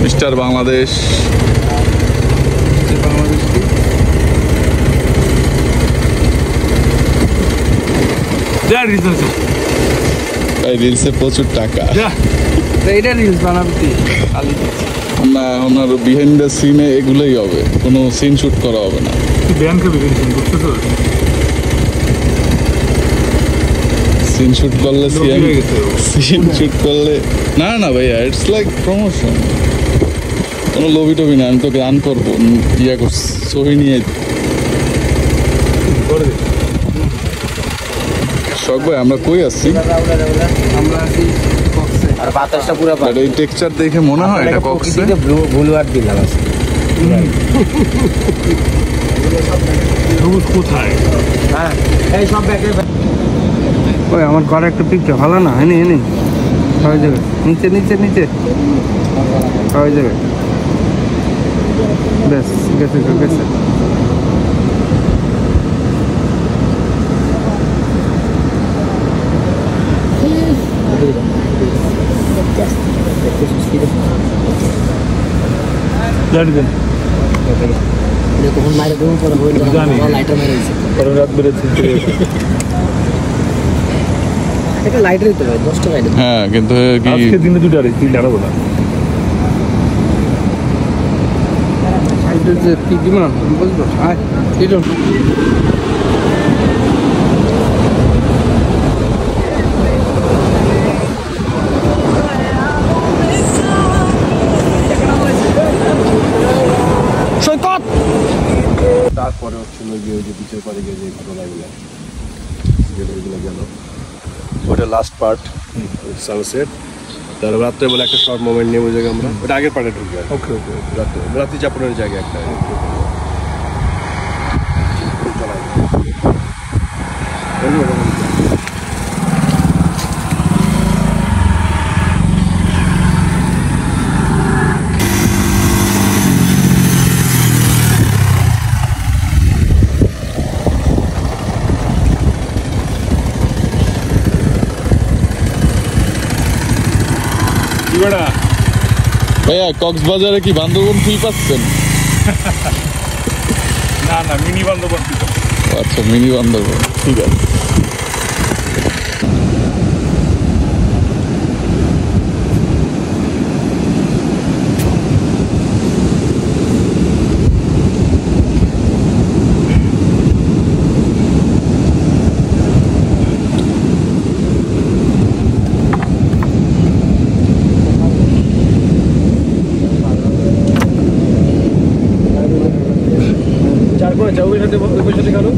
Mister Bangladesh. রিলসে প্রচুর টাকা। এটা রিলস বানাবি না, ওনার বিহাইন্ড দ্য সিনে এগুলোই হবে, কোনো সিন শুট করা হবে না। সিন শুট করলে সিন শুট করলে না না ভাইয়া, ইটস লাইক প্রমোশন। কোনো লবি টবি না, আমি তোকে রান করবো, ইয়া করছি ছবি নিয়ে। শখ ভাই, আমরা কই আসছি? আমরা আছি কক্সে। আর বাতাসটা পুরো এই টেক্সচার দেখে মনে হয় এটা কক্সে। বুলওয়ার্ড দিলাম আছে। কোথায়? হ্যাঁ, এই সব ব্যাগে। ওই আমার ঘরে একটা পিকচার ভালো না, এনে এনে হয়ে যাবে। নিচে নিচে নিচে হয়ে যাবে। বেশ, গেছে গেছে। তখন মাইরে দেবো, পরে লাইটার মেরেছে, পরে রাত বেড়েছে। এটা লাইটারই তো ভাই, 10 টাকা। হ্যাঁ, কিন্তু আজকে দিনে দুটো আর তিন আড়াবো না। যে কি বিমান বুঝলো? আয় এটা সৈকত। তারপরে হচ্ছিল গিয়ে ওই যে বিচের পরে গিয়ে যে ঘটনাগুলো গেল, ওটা লাস্ট পার্ট সানসেট। তারপর রাত্রেবেলা একটা শর্ট মোমেন্ট নিয়ে বুঝে আমরা ওটা আগের পার্টে ঢুকি। ওকে ওকে, রাত্রি চাপনের জায়গায় একটা ভাইয়া, কক্সবাজারে কি বান্দরবন ফিল পাচ্ছেন? না না, মিনি বান্দরবন। আচ্ছা, মিনি বান্দরবন, ঠিক আছে। ওই সাথে কারো